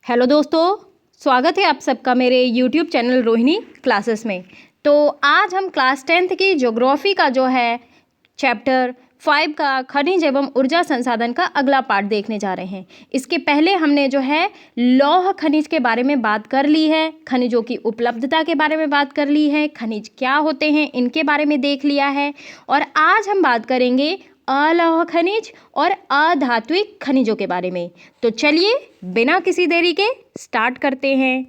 Hello दोस्तों, स्वागत है आप सबका मेरे यूट्यूब चैनल रोहिणी क्लासेस में। तो आज हम क्लास 10th की ज्योग्राफी का जो है चैप्टर 5 का खनिज एवं ऊर्जा संसाधन का अगला पार्ट देखने जा रहे हैं। इसके पहले हमने जो है लौह खनिज के बारे में बात कर ली है, खनिजों की उपलब्धता के बारे में बात कर ली है, खनिज क्या होते हैं इनके बारे में देख लिया है। और आज हम बात करेंगे अलौह खनिज और अधात्विक खनिजों के बारे में। तो चलिए बिना किसी देरी के स्टार्ट करते हैं।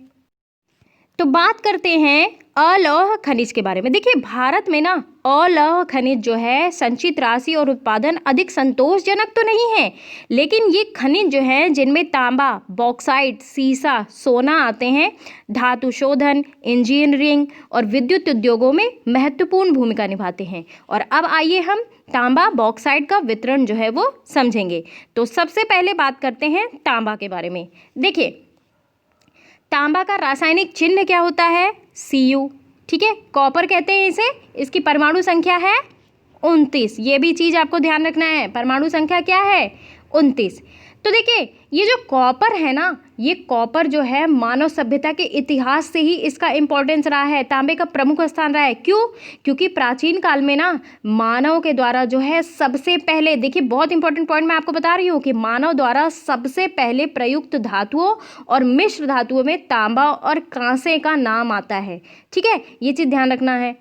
तो बात करते हैं अलौह खनिज के बारे में। देखिए, भारत में ना अलौह खनिज जो है संचित राशि और उत्पादन अधिक संतोषजनक तो नहीं है, लेकिन ये खनिज जो है जिनमें तांबा, बॉक्साइट, सीसा, सोना आते हैं, धातु शोधन, इंजीनियरिंग और विद्युत उद्योगों में महत्वपूर्ण भूमिका निभाते हैं। और अब आइए हम तांबा बॉक्साइट का वितरण जो है वो समझेंगे। तो सबसे पहले बात करते हैं तांबा के बारे में। देखिए, तांबा का रासायनिक चिन्ह क्या होता है? Cu। ठीक है, कॉपर कहते हैं इसे। इसकी परमाणु संख्या है 29। ये भी चीज़ आपको ध्यान रखना है, परमाणु संख्या क्या है? 29। तो देखिए, ये जो कॉपर है ना, ये कॉपर जो है मानव सभ्यता के इतिहास से ही इसका इम्पोर्टेंस रहा है, तांबे का प्रमुख स्थान रहा है। क्यों? क्योंकि प्राचीन काल में ना मानव के द्वारा जो है सबसे पहले, देखिए बहुत इंपॉर्टेंट पॉइंट मैं आपको बता रही हूँ कि मानव द्वारा सबसे पहले प्रयुक्त धातुओं और मिश्र धातुओं में तांबा और कांसे का नाम आता है। ठीक है, ये चीज़ ध्यान रखना है।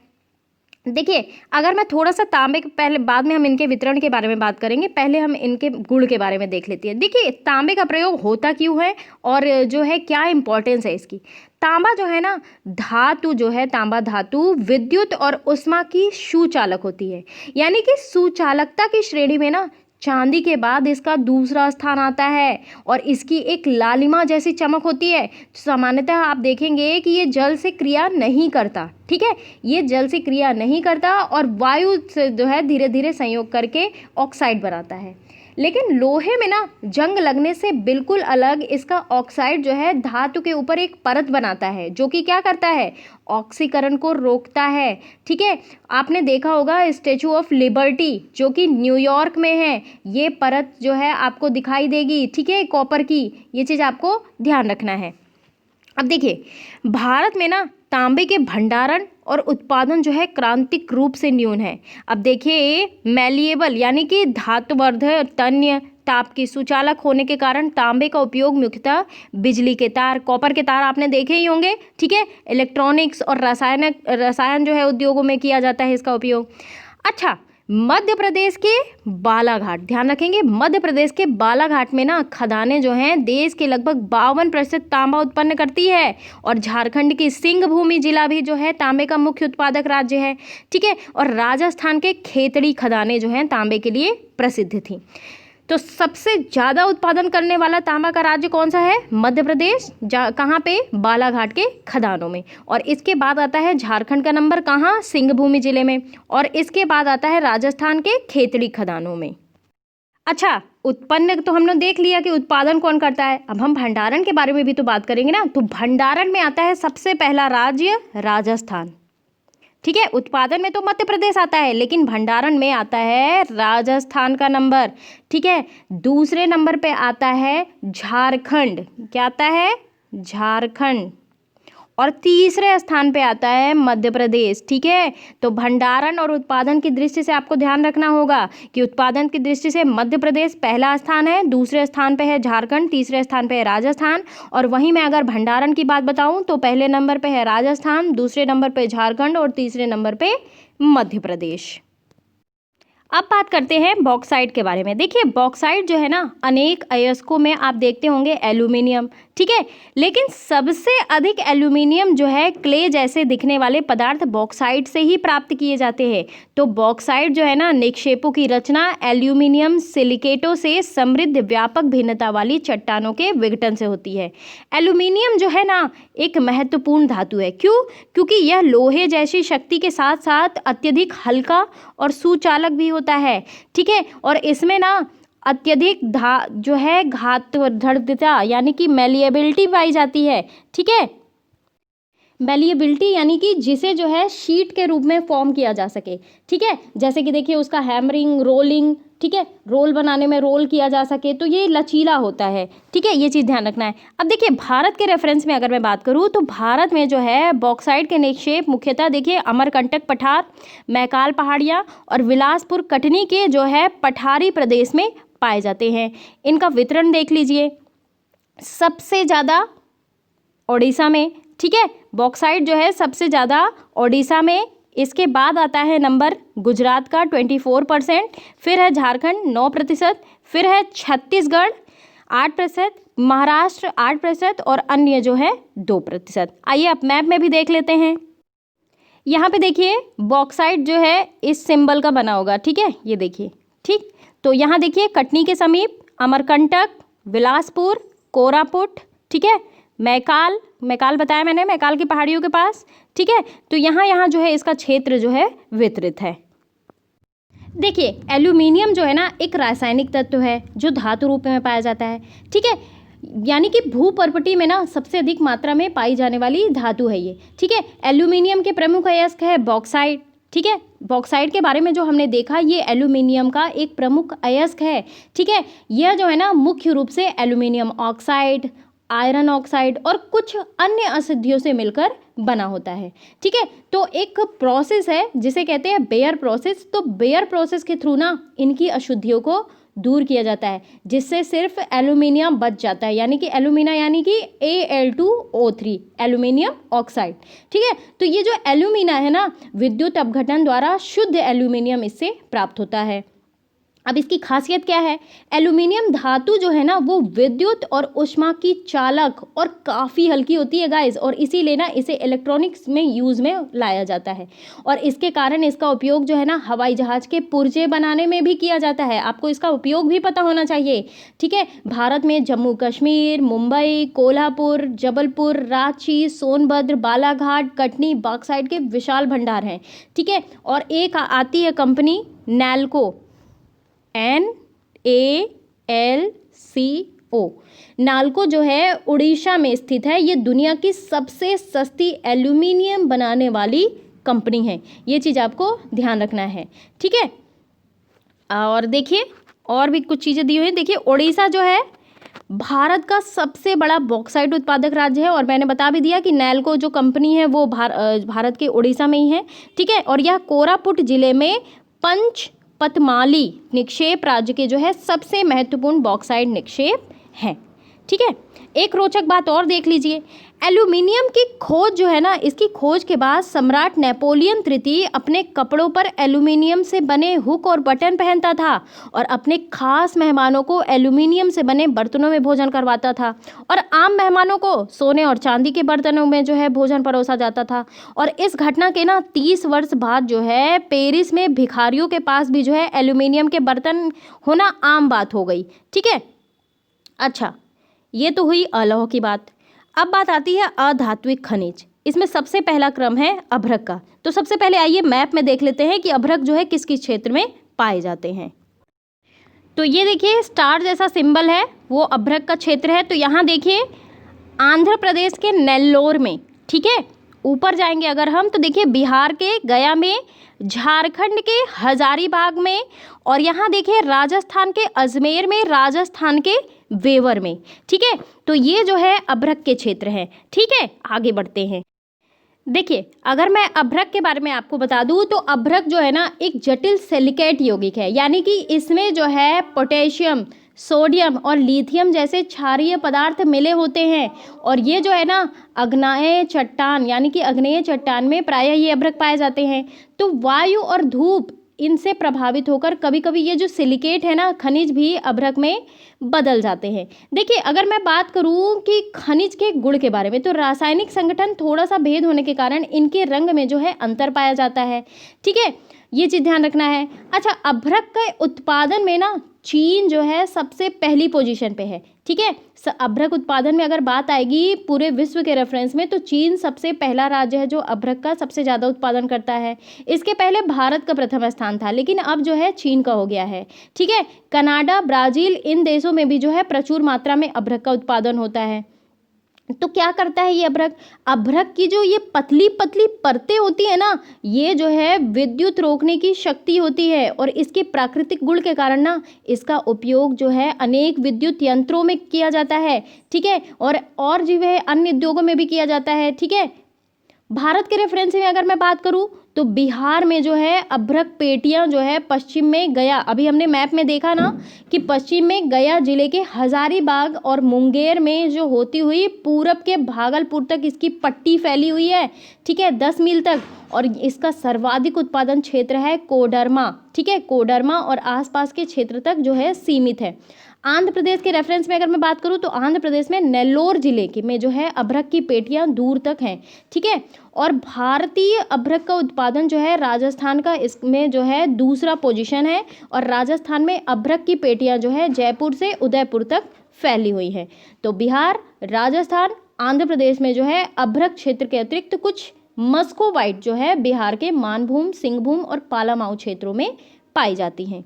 देखिए, अगर मैं थोड़ा सा तांबे के पहले, बाद में हम इनके वितरण के बारे में बात करेंगे, पहले हम इनके गुण के बारे में देख लेते हैं। देखिए, तांबे का प्रयोग होता क्यों है और जो है क्या इंपॉर्टेंस है इसकी। तांबा जो है ना, धातु जो है, तांबा धातु विद्युत और ऊष्मा की सुचालक होती है। यानी कि सुचालकता की श्रेणी में ना चांदी के बाद इसका दूसरा स्थान आता है और इसकी एक लालिमा जैसी चमक होती है। सामान्यतः आप देखेंगे कि ये जल से क्रिया नहीं करता। ठीक है, ये जल से क्रिया नहीं करता और वायु से जो है धीरे धीरे संयोग करके ऑक्साइड बनाता है। लेकिन लोहे में ना जंग लगने से बिल्कुल अलग इसका ऑक्साइड जो है धातु के ऊपर एक परत बनाता है, जो कि क्या करता है? ऑक्सीकरण को रोकता है। ठीक है, आपने देखा होगा स्टैचू ऑफ लिबर्टी जो कि न्यूयॉर्क में है, ये परत जो है आपको दिखाई देगी। ठीक है, कॉपर की, ये चीज़ आपको ध्यान रखना है। अब देखिए, भारत में ना तांबे के भंडारण और उत्पादन जो है क्रांतिक रूप से न्यून है। अब देखिए, मैलिएबल यानी कि धातुवर्धक, तन्य, ताप की सुचालक होने के कारण तांबे का उपयोग मुख्यतः बिजली के तार, कॉपर के तार आपने देखे ही होंगे। ठीक है, इलेक्ट्रॉनिक्स और रसायन जो है उद्योगों में किया जाता है इसका उपयोग। अच्छा, मध्य प्रदेश के बालाघाट, ध्यान रखेंगे, मध्य प्रदेश के बालाघाट में ना खदानें जो हैं देश के लगभग 52% तांबा उत्पन्न करती है। और झारखंड की सिंहभूमि जिला भी जो है तांबे का मुख्य उत्पादक राज्य है। ठीक है, और राजस्थान के खेतड़ी खदानें जो हैं तांबे के लिए प्रसिद्ध थी। तो सबसे ज़्यादा उत्पादन करने वाला तांबा का राज्य कौन सा है? मध्य प्रदेश। कहाँ पे? बालाघाट के खदानों में। और इसके बाद आता है झारखंड का नंबर, कहाँ? सिंहभूमि जिले में। और इसके बाद आता है राजस्थान के खेतड़ी खदानों में। अच्छा, उत्पन्न तो हमने देख लिया कि उत्पादन कौन करता है। अब हम भंडारण के बारे में भी तो बात करेंगे ना। तो भंडारण में आता है सबसे पहला राज्य राजस्थान। ठीक है, उत्पादन में तो मध्य प्रदेश आता है, लेकिन भंडारण में आता है राजस्थान का नंबर। ठीक है, दूसरे नंबर पे आता है झारखंड। क्या आता है? झारखंड। और तीसरे स्थान पे आता है मध्य प्रदेश। ठीक है, तो भंडारण और उत्पादन की दृष्टि से आपको ध्यान रखना होगा कि उत्पादन की दृष्टि से मध्य प्रदेश पहला स्थान है, दूसरे स्थान पे है झारखंड, तीसरे स्थान पे है राजस्थान। और वहीं मैं अगर भंडारण की बात बताऊं तो पहले नंबर पे है राजस्थान, दूसरे नंबर पे झारखंड और तीसरे नंबर पे मध्य प्रदेश। अब बात करते हैं बॉक्साइट के बारे में। देखिए, बॉक्साइट जो है ना अनेक अयस्कों में आप देखते होंगे एल्यूमिनियम। ठीक है, लेकिन सबसे अधिक एल्यूमिनियम जो है क्ले जैसे दिखने वाले पदार्थ बॉक्साइट से ही प्राप्त किए जाते हैं। तो बॉक्साइट जो है ना निक्षेपों की रचना एल्यूमिनियम सिलिकेटों से समृद्ध व्यापक भिन्नता वाली चट्टानों के विघटन से होती है। एल्यूमिनियम जो है ना एक महत्वपूर्ण धातु है। क्यों? क्योंकि यह लोहे जैसी शक्ति के साथ साथ अत्यधिक हल्का और सुचालक भी होता है। ठीक है, और इसमें ना अत्यधिक जो है घातधर्यता यानी कि मैलिएबिलिटी पाई जाती है। ठीक है, मैलिएबिलिटी यानी कि जिसे जो है शीट के रूप में फॉर्म किया जा सके, ठीक है, जैसे कि देखिए उसका हैमरिंग, रोलिंग, ठीक है, रोल बनाने में रोल किया जा सके, तो ये लचीला होता है, ठीक है, ये चीज़ ध्यान रखना है। अब देखिए भारत के रेफरेंस में अगर मैं बात करूँ तो भारत में जो है बॉक्साइट के निक्षेप मुख्यतः देखिए अमरकंटक पठार, मैकाल पहाड़ियाँ और बिलासपुर कटनी के जो है पठारी प्रदेश में पाए जाते हैं। इनका वितरण देख लीजिए, सबसे ज़्यादा ओडिशा में, ठीक है, बॉक्साइट जो है सबसे ज़्यादा ओडिशा में, इसके बाद आता है नंबर गुजरात का 24%, फिर है झारखंड 9%, फिर है छत्तीसगढ़ 8%, महाराष्ट्र 8% और अन्य जो है 2%। आइए आप मैप में भी देख लेते हैं। यहाँ पे देखिए बॉक्साइट जो है इस सिंबल का बना होगा, ठीक है, ये देखिए, ठीक, तो यहाँ देखिए कटनी के समीप अमरकंटक, बिलासपुर, कोरापुट, ठीक है, मैकाल, मैकाल बताया मैंने, मैकाल की पहाड़ियों के पास, ठीक है, तो यहाँ जो है इसका क्षेत्र जो है वितरित है। देखिए एल्यूमिनियम जो है ना एक रासायनिक तत्व है जो धातु रूप में पाया जाता है, ठीक है, यानी कि भूपर्पटी में ना सबसे अधिक मात्रा में पाई जाने वाली धातु है ये, ठीक है। एल्यूमिनियम के प्रमुख अयस्क है बॉक्साइट, ठीक है, बॉक्साइट के बारे में जो हमने देखा ये एल्यूमिनियम का एक प्रमुख अयस्क है, ठीक है। यह जो है ना मुख्य रूप से एल्यूमिनियम ऑक्साइड, आयरन ऑक्साइड और कुछ अन्य अशुद्धियों से मिलकर बना होता है, ठीक है। तो एक प्रोसेस है जिसे कहते हैं बेयर प्रोसेस, तो बेयर प्रोसेस के थ्रू ना इनकी अशुद्धियों को दूर किया जाता है जिससे सिर्फ एल्यूमिनियम बच जाता है, यानी कि एल्यूमिना यानी कि Al2O3 एल्यूमिनियम ऑक्साइड, ठीक है। तो ये जो एल्यूमिना है ना विद्युत अपघटन द्वारा शुद्ध एल्यूमिनियम इससे प्राप्त होता है। अब इसकी खासियत क्या है, एल्यूमिनियम धातु जो है ना वो विद्युत और ऊष्मा की चालक और काफ़ी हल्की होती है गाइस, और इसीलिए ना इसे इलेक्ट्रॉनिक्स में यूज़ में लाया जाता है और इसके कारण इसका उपयोग जो है ना हवाई जहाज़ के पुर्जे बनाने में भी किया जाता है। आपको इसका उपयोग भी पता होना चाहिए, ठीक है। भारत में जम्मू कश्मीर, मुंबई, कोल्हापुर, जबलपुर, रांची, सोनभद्र, बालाघाट, कटनी बॉक्साइट के विशाल भंडार हैं, ठीक है। और एक आती है कंपनी नैल्को, NALCO, नाल्को जो है उड़ीसा में स्थित है। ये दुनिया की सबसे सस्ती एल्यूमिनियम बनाने वाली कंपनी है, ये चीज़ आपको ध्यान रखना है, ठीक है। और देखिए और भी कुछ चीज़ें दी हुई हैं। देखिए उड़ीसा जो है भारत का सबसे बड़ा बॉक्साइट उत्पादक राज्य है और मैंने बता भी दिया कि नैल्को जो कंपनी है वो भारत के उड़ीसा में ही है, ठीक है। और यह कोरापुट जिले में पंचपतमाली निक्षेप राज्य के जो है सबसे महत्वपूर्ण बॉक्साइट निक्षेप हैं, ठीक है। एक रोचक बात और देख लीजिए, एल्यूमिनियम की खोज जो है ना, इसकी खोज के बाद सम्राट नेपोलियन तृतीय अपने कपड़ों पर एल्यूमिनियम से बने हुक और बटन पहनता था और अपने खास मेहमानों को एल्यूमिनियम से बने बर्तनों में भोजन करवाता था और आम मेहमानों को सोने और चांदी के बर्तनों में जो है भोजन परोसा जाता था। और इस घटना के ना 30 वर्ष बाद जो है पेरिस में भिखारियों के पास भी जो है एल्यूमिनियम के बर्तन होना आम बात हो गई, ठीक है। अच्छा, ये तो हुई अलौह की बात। अब बात आती है अधात्विक खनिज। इसमें सबसे पहला क्रम है अभ्रक का। तो सबसे पहले आइए मैप में देख लेते हैं कि अभ्रक जो है किस किस क्षेत्र में पाए जाते हैं। तो ये देखिए स्टार जैसा सिंबल है वो अभ्रक का क्षेत्र है। तो यहाँ देखिए आंध्र प्रदेश के नेल्लोर में, ठीक है। ऊपर जाएंगे अगर हम तो देखिए बिहार के गया में, झारखंड के हजारीबाग में और यहाँ देखिए राजस्थान के अजमेर में, राजस्थान के वेवर में, ठीक है। तो ये जो है अभ्रक के क्षेत्र हैं, ठीक है। आगे बढ़ते हैं। देखिए अगर मैं अभ्रक के बारे में आपको बता दूं तो अभ्रक जो है ना एक जटिल सिलिकेट यौगिक है, यानी कि इसमें जो है पोटेशियम, सोडियम और लिथियम जैसे क्षारीय पदार्थ मिले होते हैं और ये जो है ना आग्नेय चट्टान यानी कि आग्नेय चट्टान में प्रायः ये अभ्रक पाए जाते हैं। तो वायु और धूप इनसे प्रभावित होकर कभी कभी ये जो सिलिकेट है ना खनिज भी अभ्रक में बदल जाते हैं। देखिए अगर मैं बात करूं कि खनिज के गुण के बारे में तो रासायनिक संगठन थोड़ा सा भेद होने के कारण इनके रंग में जो है अंतर पाया जाता है, ठीक है। ये चीज़ ध्यान रखना है। अच्छा, अभ्रक के उत्पादन में ना चीन जो है सबसे पहली पोजीशन पे है, ठीक है। अभ्रक उत्पादन में अगर बात आएगी पूरे विश्व के रेफरेंस में तो चीन सबसे पहला राज्य है जो अभ्रक का सबसे ज़्यादा उत्पादन करता है। इसके पहले भारत का प्रथम स्थान था लेकिन अब जो है चीन का हो गया है, ठीक है। कनाडा, ब्राज़ील इन देशों में भी जो है प्रचुर मात्रा में अभ्रक का उत्पादन होता है। तो क्या करता है ये अभ्रक? अभ्रक की जो ये पतली पतली परतें होती है ना, ये जो है विद्युत रोकने की शक्ति होती है, और इसके प्राकृतिक गुण के कारण ना इसका उपयोग जो है अनेक विद्युत यंत्रों में किया जाता है, ठीक है, और जो है अन्य उद्योगों में भी किया जाता है, ठीक है। भारत के रेफरेंस में अगर मैं बात करूं तो बिहार में जो है अभ्रक पेटियां जो है पश्चिम में गया, अभी हमने मैप में देखा ना कि पश्चिम में गया जिले के हजारीबाग और मुंगेर में जो होती हुई पूरब के भागलपुर तक इसकी पट्टी फैली हुई है, ठीक है, 10 मील तक। और इसका सर्वाधिक उत्पादन क्षेत्र है कोडरमा, ठीक है, कोडरमा और आसपास के क्षेत्र तक जो है सीमित है। आंध्र प्रदेश के रेफरेंस में अगर मैं बात करूं तो आंध्र प्रदेश में नेल्लोर जिले के में जो है अभ्रक की पेटियां दूर तक हैं, ठीक है। और भारतीय अभ्रक का उत्पादन जो है राजस्थान का इसमें जो है दूसरा पोजीशन है, और राजस्थान में अभ्रक की पेटियां जो है जयपुर से उदयपुर तक फैली हुई हैं। तो बिहार, राजस्थान, आंध्र प्रदेश में जो है अभ्रक क्षेत्र के अतिरिक्त कुछ मस्कोवाइट जो है बिहार के मानभूम, सिंहभूम और पालामाऊ क्षेत्रों में पाई जाती हैं।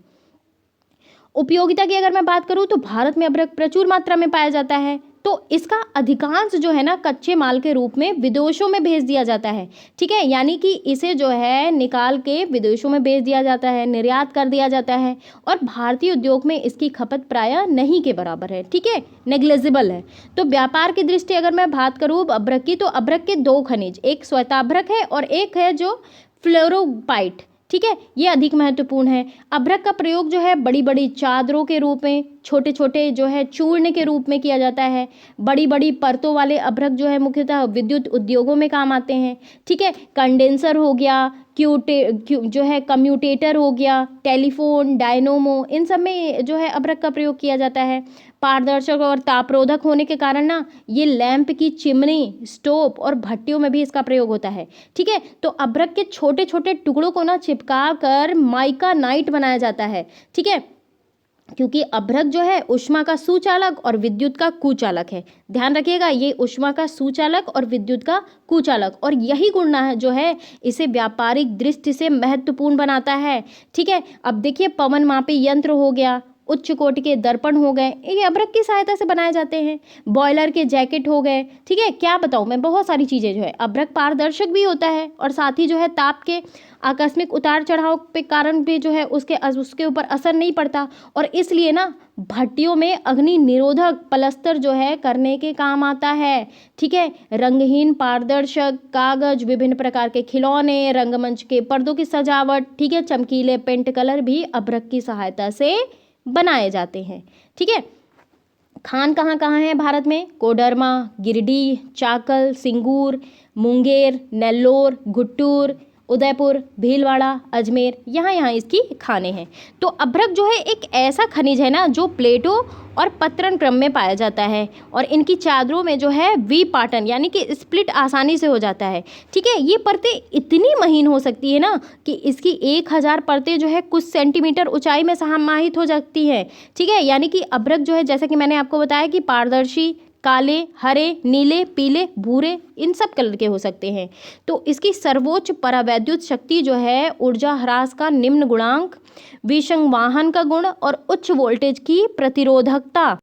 उपयोगिता की अगर मैं बात करूं तो भारत में अभ्रक प्रचुर मात्रा में पाया जाता है, तो इसका अधिकांश जो है ना कच्चे माल के रूप में विदेशों में भेज दिया जाता है, ठीक है, यानी कि इसे जो है निकाल के विदेशों में भेज दिया जाता है, निर्यात कर दिया जाता है, और भारतीय उद्योग में इसकी खपत प्रायः नहीं के बराबर है, ठीक है, नेग्लिजिबल है। तो व्यापार की दृष्टि अगर मैं बात करूँ अभ्रक की, तो अभ्रक के 2 खनिज, एक श्वेताभ्रक है और एक है जो फ्लोरोपाइट, ठीक है, ये अधिक महत्वपूर्ण है। अभ्रक का प्रयोग जो है बड़ी बड़ी चादरों के रूप में, छोटे छोटे जो है चूर्ण के रूप में किया जाता है। बड़ी बड़ी परतों वाले अभ्रक जो है मुख्यतः विद्युत उद्योगों में काम आते हैं, ठीक है। कंडेंसर हो गया, जो है कम्यूटेटर हो गया, टेलीफोन, डायनोमो, इन सब में जो है अभ्रक का प्रयोग किया जाता है। पारदर्शक और तापरोधक होने के कारण ना ये लैंप की चिमनी, स्टोव और भट्टियों में भी इसका प्रयोग होता है, ठीक है। तो अभ्रक के छोटे छोटे टुकड़ों को ना चिपका कर माइका नाइट बनाया जाता है, ठीक है, क्योंकि अभ्रक जो है ऊष्मा का सुचालक और विद्युत का कुचालक है। ध्यान रखिएगा, ये ऊष्मा का सुचालक और विद्युत का कुचालक, और यही गुण है जो है इसे व्यापारिक दृष्टि से महत्वपूर्ण बनाता है, ठीक है। अब देखिए, पवन मापी यंत्र हो गया, उच्च कोटि के दर्पण हो गए, ये अभ्रक की सहायता से बनाए जाते हैं। बॉयलर के जैकेट हो गए, ठीक है, क्या बताऊँ मैं, बहुत सारी चीज़ें जो है। अभ्रक पारदर्शक भी होता है, और साथ ही जो है ताप के आकस्मिक उतार चढ़ाव के कारण भी जो है उसके ऊपर असर नहीं पड़ता, और इसलिए ना भट्टियों में अग्नि निरोधक पलस्तर जो है करने के काम आता है, ठीक है। रंगहीन पारदर्शक कागज, विभिन्न प्रकार के खिलौने, रंगमंच के पर्दों की सजावट, ठीक है, चमकीले पेंट कलर भी अभ्रक की सहायता से बनाए जाते हैं, ठीक है। खान कहाँ कहाँ है भारत में? कोडरमा, गिरिडीह, चाकल, सिंगूर, मुंगेर, नेल्लोर, गुट्टूर, उदयपुर, भीलवाड़ा, अजमेर, यहाँ इसकी खाने हैं। तो अभ्रक जो है एक ऐसा खनिज है ना जो प्लेटों और पतरन क्रम में पाया जाता है, और इनकी चादरों में जो है विपाटन यानी कि स्प्लिट आसानी से हो जाता है, ठीक है। ये परतें इतनी महीन हो सकती है ना कि इसकी 1000 परतें जो है कुछ सेंटीमीटर ऊंचाई में समाहित हो जाती हैं, ठीक है। यानी कि अभ्रक जो है, जैसा कि मैंने आपको बताया कि पारदर्शी, काले, हरे, नीले, पीले, भूरे, इन सब कलर के हो सकते हैं। तो इसकी सर्वोच्च परावैद्युत शक्ति जो है, ऊर्जा ह्रास का निम्न गुणांक, विसंवाहन का गुण और उच्च वोल्टेज की प्रतिरोधकता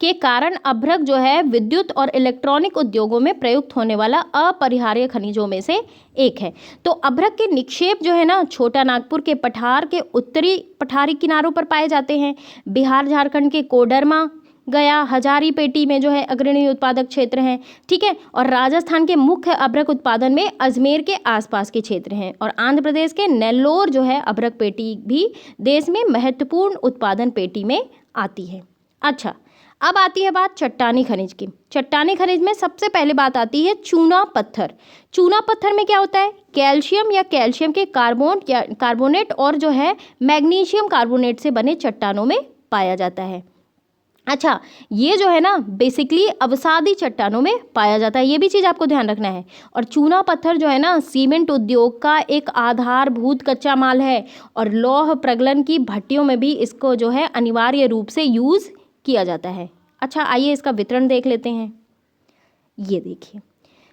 के कारण अभ्रक जो है विद्युत और इलेक्ट्रॉनिक उद्योगों में प्रयुक्त होने वाला अपरिहार्य खनिजों में से एक है। तो अभ्रक के निक्षेप जो है ना छोटा नागपुर के पठार के उत्तरी पठारी किनारों पर पाए जाते हैं। बिहार झारखंड के कोडरमा, गया, हजारीपेटी में जो है अग्रणी उत्पादक क्षेत्र हैं, ठीक है। और राजस्थान के मुख्य अभ्रक उत्पादन में अजमेर के आसपास के क्षेत्र हैं, और आंध्र प्रदेश के नेल्लोर जो है अभ्रक पेटी भी देश में महत्वपूर्ण उत्पादन पेटी में आती है। अच्छा, अब आती है बात चट्टानी खनिज की। चट्टानी खनिज में सबसे पहले बात आती है चूना पत्थर। चूना पत्थर में क्या होता है? कैल्शियम या कैल्शियम के कार्बोनेट और जो है मैग्नीशियम कार्बोनेट से बने चट्टानों में पाया जाता है। अच्छा, ये जो है ना बेसिकली अवसादी चट्टानों में पाया जाता है, ये भी चीज़ आपको ध्यान रखना है। और चूना पत्थर जो है ना सीमेंट उद्योग का एक आधारभूत कच्चा माल है, और लौह प्रगलन की भट्टियों में भी इसको जो है अनिवार्य रूप से यूज़ किया जाता है। अच्छा, आइए इसका वितरण देख लेते हैं। ये देखिए,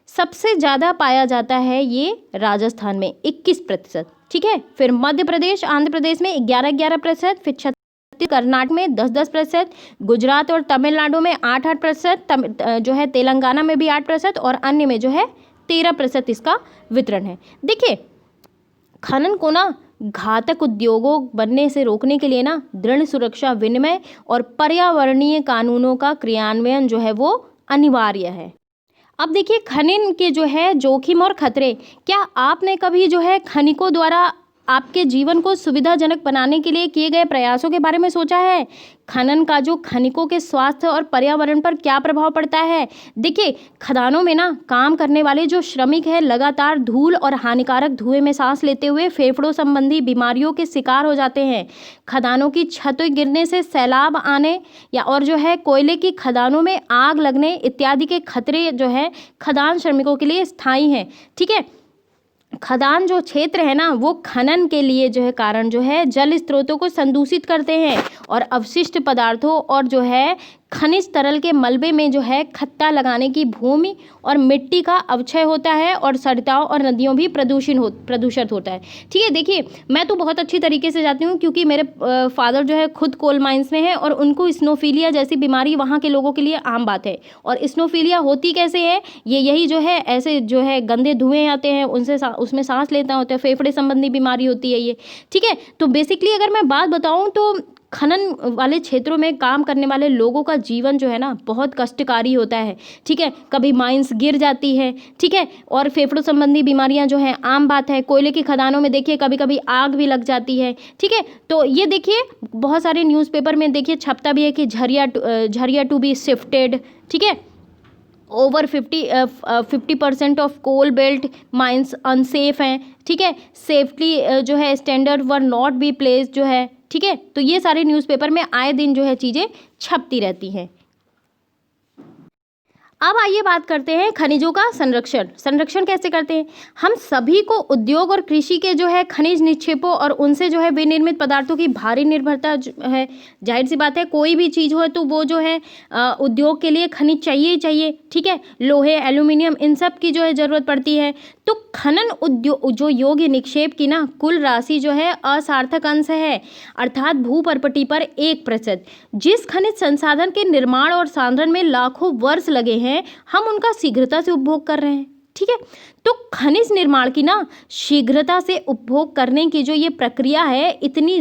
सबसे ज़्यादा पाया जाता है ये राजस्थान में 21%, ठीक है। फिर मध्य प्रदेश, आंध्र प्रदेश में 11% फिर कर्नाटक में 10-10%, गुजरात और तमिलनाडु में 8-8%, जो है तेलंगाना में भी 8% और अन्य में जो है 13% इसका वितरण है। देखिए, खनन को ना घातक उद्योगों बनने से रोकने के लिए ना दृढ़ सुरक्षा विनिमय और पर्यावरणीय कानूनों का क्रियान्वयन जो है वो अनिवार्य है। अब देखिए, खनन के जो है जोखिम और खतरे, क्या आपने कभी जो है खनिकों द्वारा आपके जीवन को सुविधाजनक बनाने के लिए किए गए प्रयासों के बारे में सोचा है? खनन का जो खनिकों के स्वास्थ्य और पर्यावरण पर क्या प्रभाव पड़ता है? देखिए, खदानों में ना काम करने वाले जो श्रमिक हैं लगातार धूल और हानिकारक धुएं में सांस लेते हुए फेफड़ों संबंधी बीमारियों के शिकार हो जाते हैं। खदानों की छतें गिरने से सैलाब आने या और जो है कोयले की खदानों में आग लगने इत्यादि के खतरे जो है खदान श्रमिकों के लिए स्थायी हैं। ठीक है, खदान जो क्षेत्र है ना वो खनन के लिए जो है कारण जो है जल स्रोतों को संदूषित करते हैं और अवशिष्ट पदार्थों और जो है खनिज तरल के मलबे में जो है खत्ता लगाने की भूमि और मिट्टी का अवक्षय होता है और सरिताओं और नदियों भी प्रदूषित होता है। ठीक है, देखिए, मैं तो बहुत अच्छी तरीके से जाती हूँ क्योंकि मेरे फादर जो है खुद कोल माइंस में है और उनको स्नोफीलिया जैसी बीमारी वहाँ के लोगों के लिए आम बात है। और स्नोफीलिया होती कैसे है? यही जो है ऐसे जो है गंदे धुएँ आते हैं उनसे उसमें सांस लेता होता है, फेफड़े संबंधी बीमारी होती है ये। ठीक है, तो बेसिकली अगर मैं बात बताऊँ तो खनन वाले क्षेत्रों में काम करने वाले लोगों का जीवन जो है ना बहुत कष्टकारी होता है। ठीक है, कभी माइंस गिर जाती है, ठीक है, और फेफड़ों संबंधी बीमारियां जो हैं आम बात है। कोयले की खदानों में देखिए कभी कभी आग भी लग जाती है। ठीक है, तो ये देखिए बहुत सारे न्यूज़पेपर में देखिए छपता भी है कि झरिया टू बी शिफ्टेड। ठीक है, over 50% of coal belt mines unsafe हैं। ठीक है, सेफ्टी जो है standard were not be place जो है। ठीक है, तो ये सारे न्यूज़पेपर में आए दिन जो है चीज़ें छपती रहती हैं। अब आइए बात करते हैं खनिजों का संरक्षण कैसे करते हैं। हम सभी को उद्योग और कृषि के जो है खनिज निक्षेपों और उनसे जो है विनिर्मित पदार्थों की भारी निर्भरता है। जाहिर सी बात है, कोई भी चीज़ हो तो वो जो है उद्योग के लिए खनिज चाहिए ही चाहिए। ठीक है, लोहे, एल्यूमिनियम, इन सब की जो है ज़रूरत पड़ती है। तो खनन उद्योग जो योग्य निक्षेप की ना कुल राशि जो है असार्थक अंश है, अर्थात भूपर्पटी पर 1%। जिस खनिज संसाधन के निर्माण और सांधन में लाखों वर्ष लगे हैं, हम उनका शीघ्रता से उपभोग कर रहे हैं। ठीक है, तो खनिज निर्माण की ना शीघ्रता से उपभोग करने की जो ये प्रक्रिया है इतनी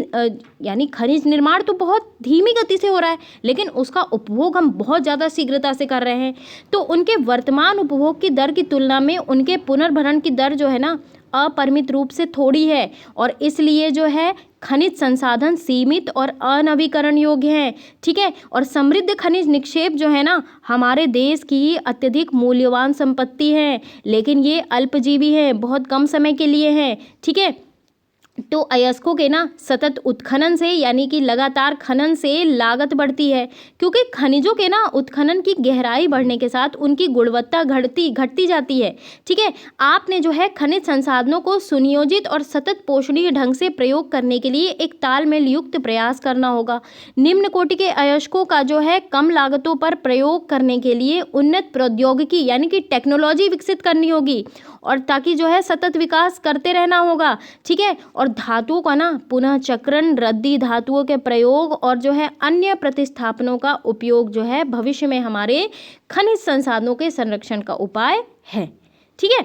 यानी खनिज निर्माण तो बहुत धीमी गति से हो रहा है लेकिन उसका उपभोग हम बहुत ज़्यादा शीघ्रता से कर रहे हैं। तो उनके वर्तमान उपभोग की दर की तुलना में उनके पुनर्भरण की दर जो है ना अपरिमित रूप से थोड़ी है और इसलिए जो है खनिज संसाधन सीमित और अनवीकरण योग्य हैं। ठीक है, और समृद्ध खनिज निक्षेप जो है ना हमारे देश की ही अत्यधिक मूल्यवान संपत्ति है, लेकिन ये अल्पजीवी हैं, बहुत कम समय के लिए हैं। ठीक है, तो अयस्कों के ना सतत उत्खनन से यानी कि लगातार खनन से लागत बढ़ती है क्योंकि खनिजों के ना उत्खनन की गहराई बढ़ने के साथ उनकी गुणवत्ता घटती जाती है। ठीक है, आपने जो है खनिज संसाधनों को सुनियोजित और सतत पोषणीय ढंग से प्रयोग करने के लिए एक तालमेल युक्त प्रयास करना होगा। निम्न कोटि के अयस्कों का जो है कम लागतों पर प्रयोग करने के लिए उन्नत प्रौद्योगिकी यानी कि टेक्नोलॉजी विकसित करनी होगी और ताकि जो है सतत विकास करते रहना होगा। ठीक है, और धातुओं का ना पुनः चक्रण, रद्दी धातुओं के प्रयोग और जो है अन्य प्रतिस्थापनों का उपयोग जो है भविष्य में हमारे खनिज संसाधनों के संरक्षण का उपाय है। ठीक है,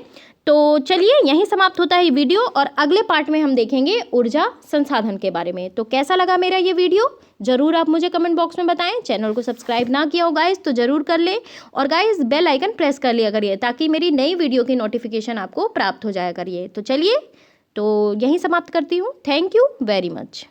तो चलिए यहीं समाप्त होता है ये वीडियो और अगले पार्ट में हम देखेंगे ऊर्जा संसाधन के बारे में। तो कैसा लगा मेरा ये वीडियो ज़रूर आप मुझे कमेंट बॉक्स में बताएं। चैनल को सब्सक्राइब ना किया हो गाइस तो ज़रूर कर ले और गाइस बेल आइकन प्रेस कर लिया करिए ताकि मेरी नई वीडियो की नोटिफिकेशन आपको प्राप्त हो जाया करिए। तो चलिए, तो यहीं समाप्त करती हूँ। Thank you very much.